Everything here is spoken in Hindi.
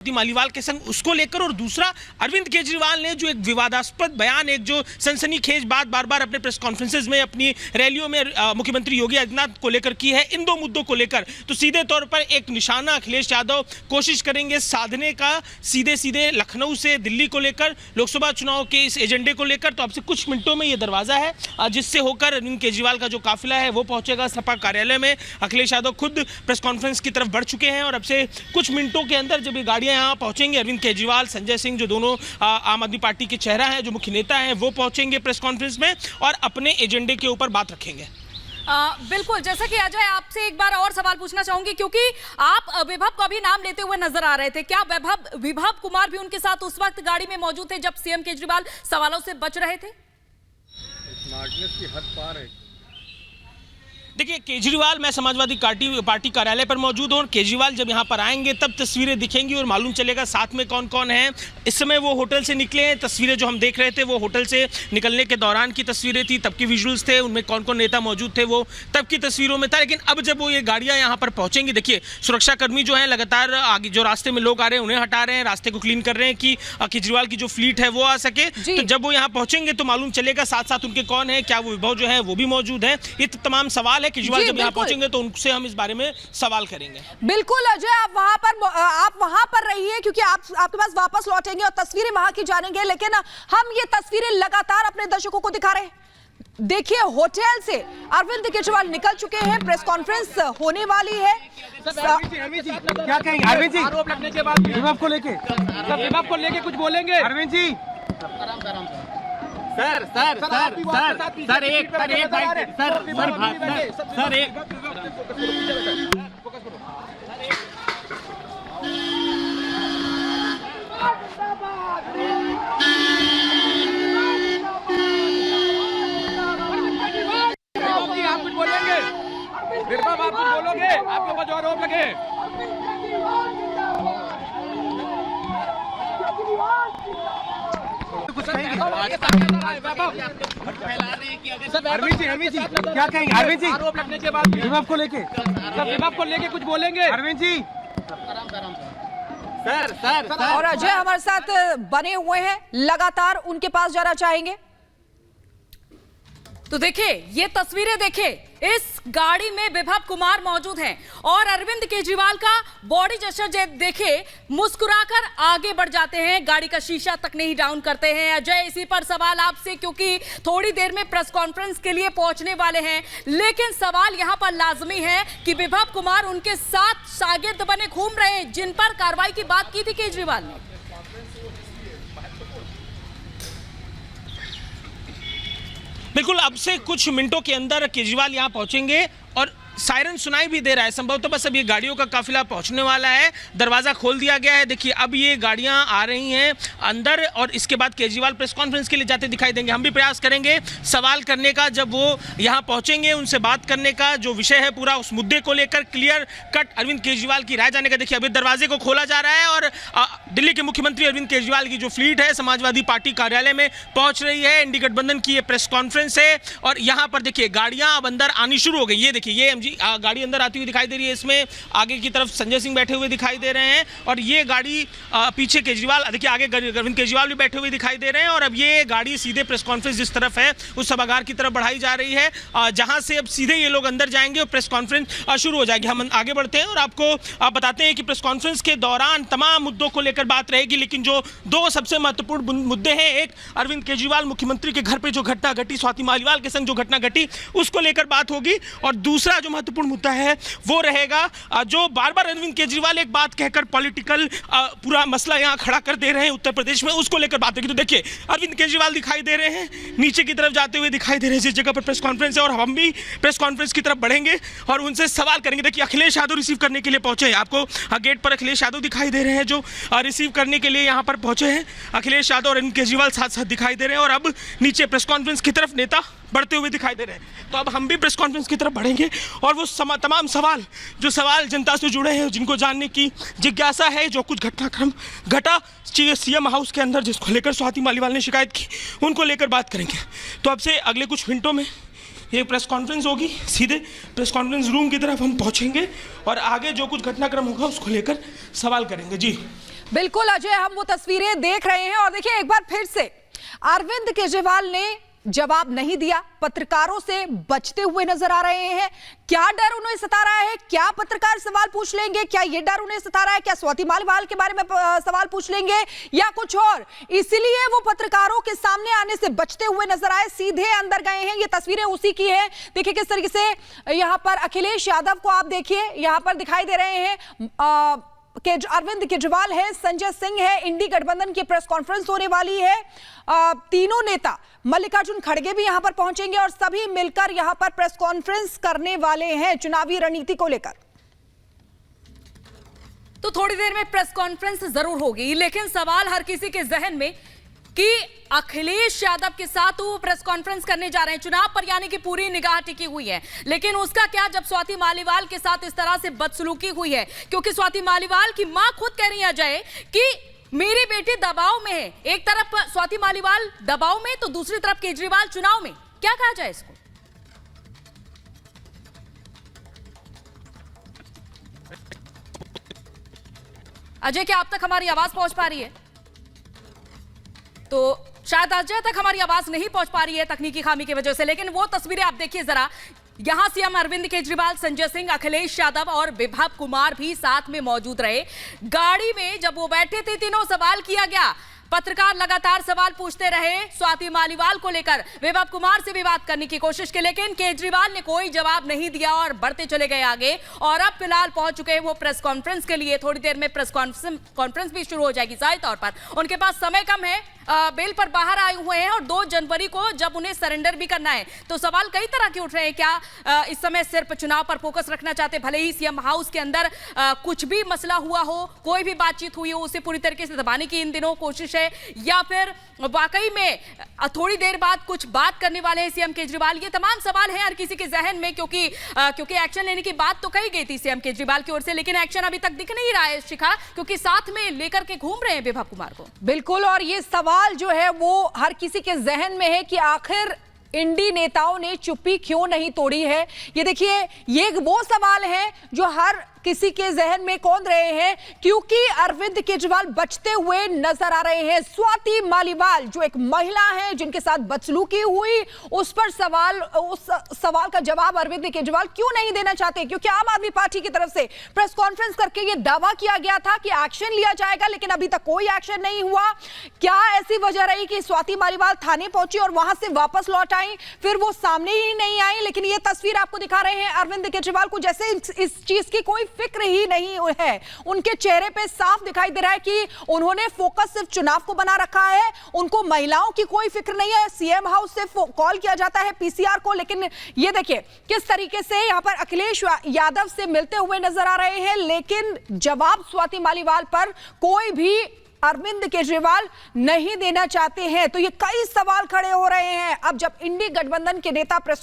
मालीवाल के संग उसको लेकर, और दूसरा अरविंद केजरीवाल ने जो एक विवादास्पद बयान, एक जो सनसनीखेज बात बार बार अपने प्रेस कॉन्फ्रेंसेज में, अपनी रैलियों में मुख्यमंत्री योगी आदित्यनाथ को लेकर की है, इन दो मुद्दों को लेकर तो सीधे तौर पर एक निशाना अखिलेश यादव कोशिश करेंगे साधने का, सीधे सीधे लखनऊ से दिल्ली को लेकर, लोकसभा चुनाव के इस एजेंडे को लेकर। तो अब से कुछ मिनटों में ये दरवाजा है जिससे होकर अरविंद केजरीवाल का जो काफिला है वो पहुंचेगा सपा कार्यालय में। अखिलेश यादव खुद प्रेस कॉन्फ्रेंस की तरफ बढ़ चुके हैं और अब से कुछ मिनटों के अंदर जब ये गाड़ियां यहाँ पहुंचेंगे, अरविंद केजरीवाल, संजय सिंह जो दोनों आम आदमी पार्टी के चेहरा हैं, जो मुख्य नेता हैं, वो पहुंचेंगे प्रेस कॉन्फ्रेंस में और अपने एजेंडे के ऊपर बात रखेंगे। बिल्कुल, जैसा कि अजय आपसे एक बार और सवाल पूछना चाहूंगी, क्योंकि आप विभव का भी नाम लेते हुए नजर आ रहे थे। क्या विभव कुमार भी उनके साथ उस वक्त गाड़ी में मौजूद थे जब सीएम केजरीवाल सवालों से बच रहे थे? स्मार्टनेस की हद पार है। देखिए, केजरीवाल, मैं समाजवादी पार्टी कार्यालय पर मौजूद हूँ और केजरीवाल जब यहाँ पर आएंगे तब तस्वीरें दिखेंगी और मालूम चलेगा साथ में कौन कौन है। इस समय वो होटल से निकले हैं, तस्वीरें जो हम देख रहे थे वो होटल से निकलने के दौरान की तस्वीरें थी, तब की विजुअल्स थे, उनमें कौन कौन नेता मौजूद थे वो तब की तस्वीरों में था। लेकिन अब जब वो ये गाड़ियाँ यहाँ पर पहुँचेंगी, देखिए सुरक्षाकर्मी जो हैं लगातार आगे जो रास्ते में लोग आ रहे हैं उन्हें हटा रहे हैं, रास्ते को क्लीन कर रहे हैं कि केजरीवाल की जो फ्लीट है वो आ सके। तो जब वो यहाँ पहुँचेंगे तो मालूम चलेगा साथ साथ उनके कौन है, क्या वो विभव जो है वो भी मौजूद है। ये तमाम सवाल है। केजरीवाल जब यहाँ पहुंचेंगे तो उनसे हम इस बारे में सवाल करेंगे। बिल्कुल अजय, आप वहां पर रहिए क्योंकि आपके पास वापस लौटेंगे और तस्वीरें वहां की जानेंगे। लेकिन हम ये तस्वीरें लगातार अपने दर्शकों को दिखा रहे हैं। देखिए, होटल से अरविंद केजरीवाल निकल चुके हैं, प्रेस कॉन्फ्रेंस होने वाली है। क्या कहेंगे अरविंद जी? आरोप लगने के बाद विभव को लेके कुछ बोलेंगे अरविंद जी? सर एक आप कुछ बोलेंगे? विभव आप कुछ बोलोगे? आपके ऊपर जो आरोप लगे। अरविंद जी क्या कहेंगे अरविंद जी? आरोप लगने के बाद विभव को लेके कुछ बोलेंगे अरविंद जी? सर और अजय हमारे साथ बने हुए हैं, लगातार उनके पास जाना चाहेंगे। तो देखिए, ये तस्वीरें देखिए, इस गाड़ी में विभव कुमार मौजूद हैं और अरविंद केजरीवाल का बॉडी जेस्चर देखे, मुस्कुराकर आगे बढ़ जाते हैं, गाड़ी का शीशा तक नहीं डाउन करते हैं। अजय, इसी पर सवाल आपसे, क्योंकि थोड़ी देर में प्रेस कॉन्फ्रेंस के लिए पहुंचने वाले हैं, लेकिन सवाल यहां पर लाजमी है कि विभव कुमार उनके साथ शागिर्द बने घूम रहे हैं जिन पर कार्रवाई की बात की थी केजरीवाल ने। बिल्कुल, अब से कुछ मिनटों के अंदर केजरीवाल यहाँ पहुंचेंगे और सायरन सुनाई भी दे रहा है। संभवतः बस अब ये गाड़ियों का काफिला पहुंचने वाला है, दरवाजा खोल दिया गया है। देखिए, अब ये गाड़ियां आ रही हैं अंदर और इसके बाद केजरीवाल प्रेस कॉन्फ्रेंस के लिए जाते दिखाई देंगे। हम भी प्रयास करेंगे सवाल करने का, जब वो यहाँ पहुंचेंगे उनसे बात करने का, जो विषय है पूरा उस मुद्दे को लेकर क्लियर कट अरविंद केजरीवाल की राय जाने का। देखिए, अभी दरवाजे को खोला जा रहा है और दिल्ली के मुख्यमंत्री अरविंद केजरीवाल की जो फ्लीट है समाजवादी पार्टी कार्यालय में पहुंच रही है। इंडी गठबंधन की ये प्रेस कॉन्फ्रेंस है और यहाँ पर देखिए गाड़ियां अब अंदर आनी शुरू हो गई। ये देखिए, ये गाड़ी अंदर आती हुई दिखाई दे रही है। इसमें आगे की तरफ संजय सिंह बैठे हुए दिखाई दे रहे हैं और ये गाड़ी पीछे केजरीवाल, देखिए आगे अरविंद केजरीवाल भी बैठे हुए दिखाई दे रहे हैं। और अब ये गाड़ी सीधे प्रेस कॉन्फ्रेंस जिस तरफ है उस सभागार की तरफ बढ़ाई जा रही है, जहां से अब सीधे ये लोग अंदर जाएंगे और प्रेस कॉन्फ्रेंस शुरू हो जाएगी। हम आगे बढ़ते हैं और आपको बताते हैं कि प्रेस कॉन्फ्रेंस के दौरान तमाम मुद्दों को लेकर बात रहेगी, लेकिन जो दो सबसे महत्वपूर्ण मुद्दे हैं, एक अरविंद केजरीवाल मुख्यमंत्री के घर पर जो घटना घटी, स्वाति मालीवाल के संग जो घटना घटी, उसको लेकर बात होगी। और दूसरा जो महत्वपूर्ण मुद्दा है वो रहेगा, जो बार बार अरविंद केजरीवाल एक बात कहकर पॉलिटिकल पूरा मसला यहां खड़ा कर दे रहे हैं उत्तर प्रदेश में, उसको लेकर बात होगी। तो देखिए, अरविंद केजरीवाल दिखाई दे रहे हैं, नीचे की तरफ जाते हुए दिखाई दे रहे हैं जिस जगह पर प्रेस कॉन्फ्रेंस है, और हम भी प्रेस कॉन्फ्रेंस की तरफ बढ़ेंगे और उनसे सवाल करेंगे। देखिए, अखिलेश यादव रिसीव करने के लिए पहुंचे हैं, आपको गेट पर अखिलेश यादव दिखाई दे रहे हैं जो रिसीव करने के लिए यहां पर पहुंचे हैं। अखिलेश यादव और अरविंद केजरीवाल साथ साथ दिखाई दे रहे हैं और अब नीचे प्रेस कॉन्फ्रेंस की तरफ नेता बढ़ते हुए दिखाई दे रहे हैं। तो अब हम भी प्रेस कॉन्फ्रेंस की तरफ बढ़ेंगे और वो तमाम सवाल जनता से जुड़े हैं, जिनको जानने की जिज्ञासा है, जो कुछ घटनाक्रम घटा सीएम हाउस के अंदर जिसको लेकर स्वाति मालीवाल ने शिकायत की, उनको लेकर बात करेंगे। तो अब से अगले कुछ मिनटों में ये प्रेस कॉन्फ्रेंस होगी, सीधे प्रेस कॉन्फ्रेंस रूम की तरफ हम पहुंचेंगे और आगे जो कुछ घटनाक्रम होगा उसको लेकर सवाल करेंगे। जी बिल्कुल अजय, हम वो तस्वीरें देख रहे हैं और देखिए एक बार फिर से अरविंद केजरीवाल ने जवाब नहीं दिया, पत्रकारों से बचते हुए नजर आ रहे हैं। क्या डर उन्हें सता रहा है? क्या पत्रकार सवाल पूछ लेंगे? क्या ये डर उन्हें सता रहा है? क्या स्वाति मालीवाल के बारे में सवाल पूछ लेंगे या कुछ और? इसीलिए वो पत्रकारों के सामने आने से बचते हुए नजर आए, सीधे अंदर गए हैं। ये तस्वीरें उसी की है। देखिए किस तरीके से यहाँ पर अखिलेश यादव को आप देखिए, यहाँ पर दिखाई दे रहे हैं अरविंद केजरीवाल है, संजय सिंह है, इंडी गठबंधन की प्रेस कॉन्फ्रेंस होने वाली है। तीनों नेता मल्लिकार्जुन खड़गे भी यहां पर पहुंचेंगे और सभी मिलकर यहां पर प्रेस कॉन्फ्रेंस करने वाले हैं चुनावी रणनीति को लेकर। तो थोड़ी देर में प्रेस कॉन्फ्रेंस जरूर होगी, लेकिन सवाल हर किसी के जहन में कि अखिलेश यादव के साथ वो प्रेस कॉन्फ्रेंस करने जा रहे हैं चुनाव पर, यानी कि पूरी निगाह टिकी हुई है। लेकिन उसका क्या जब स्वाति मालीवाल के साथ इस तरह से बदसलूकी हुई है, क्योंकि स्वाति मालीवाल की मां खुद कह रही है अजय कि मेरी बेटी दबाव में है। एक तरफ स्वाति मालीवाल दबाव में तो दूसरी तरफ केजरीवाल चुनाव में। क्या कहा जाए इसको? अजय, क्या आप तक हमारी आवाज पहुंच पा रही है? तो शायद अजय तक हमारी आवाज नहीं पहुंच पा रही है तकनीकी खामी की वजह से, लेकिन वो तस्वीरें आप देखिए जरा। यहां सीएम अरविंद केजरीवाल, संजय सिंह, अखिलेश यादव और विभव कुमार भी साथ में मौजूद रहे। गाड़ी में जब वो बैठे थे, तीनों सवाल किया गया। पत्रकार लगातार सवाल पूछते रहे स्वाति मालीवाल को लेकर, विभव कुमार से भी बात करने की कोशिश की, लेकिन केजरीवाल ने कोई जवाब नहीं दिया और बढ़ते चले गए आगे। और अब फिलहाल पहुंच चुके हैं वो प्रेस कॉन्फ्रेंस के लिए। थोड़ी देर में प्रेस कॉन्फ्रेंस भी शुरू हो जाएगी जाहिर तौर पर। उनके पास समय कम है, बेल पर बाहर आए हुए हैं और 2 जनवरी को जब उन्हें सरेंडर भी करना है, तो सवाल कई तरह के उठ रहे हैं। क्या इस समय सिर्फ चुनाव पर फोकस रखना चाहते, भले ही सीएम हाउस के अंदर कुछ भी मसला हुआ हो, कोई भी बातचीत हुई हो, उसे पूरी तरीके से दबाने की इन दिनों कोशिश है, या फिर वाकई में थोड़ी देर बाद कुछ बात करने वाले हैं सीएम केजरीवाल? ये तमाम सवाल हैं हर किसी के जहन में, क्योंकि एक्शन लेने की बात तो कही गई थी सीएम केजरीवाल की ओर से, लेकिन एक्शन अभी तक दिख नहीं रहा है शिखा, क्योंकि साथ में लेकर के घूम रहे हैं विभव कुमार को। बिल्कुल, और ये सवाल जो है वो हर किसी के जहन में है कि आखिर इंडी नेताओं ने चुप्पी क्यों नहीं तोड़ी है। ये देखिए, ये वो सवाल है जो हर किसी के जहन में कौन रहे हैं, क्योंकि अरविंद केजरीवाल बचते हुए नजर आ रहे हैं। स्वाति मालीवाल जो एक महिला है जिनके साथ बदसलूकी हुई, उस पर उस सवाल का जवाब अरविंद केजरीवाल क्यों नहीं देना चाहते, क्योंकि आम आदमी पार्टी की तरफ से प्रेस कॉन्फ्रेंस करके ये दावा किया गया था कि एक्शन लिया जाएगा, लेकिन अभी तक कोई एक्शन नहीं हुआ। क्या ऐसी वजह रही कि स्वाति मालीवाल थाने पहुंची और वहां से वापस लौट आई, फिर वो सामने ही नहीं आई? लेकिन ये तस्वीर आपको दिखा रहे हैं अरविंद केजरीवाल को जैसे इस चीज की कोई फिक्र ही नहीं है। उनके चेहरे पे साफ दिखाई दे रहा है कि उन्होंने फोकस सिर्फ चुनाव को बना रखा है, उनको महिलाओं की कोई फिक्र नहीं है। सीएम हाउस से कॉल किया जाता है पीसीआर को, लेकिन ये देखिए किस तरीके से यहां पर अखिलेश यादव से मिलते हुए नजर आ रहे हैं, लेकिन जवाब स्वाति मालीवाल पर कोई भी अरविंद केजरीवाल नहीं देना चाहते हैं। तो ये कई सवाल खड़े हो रहे हैं। अब जब इंडी गठबंधन के नेता प्रेस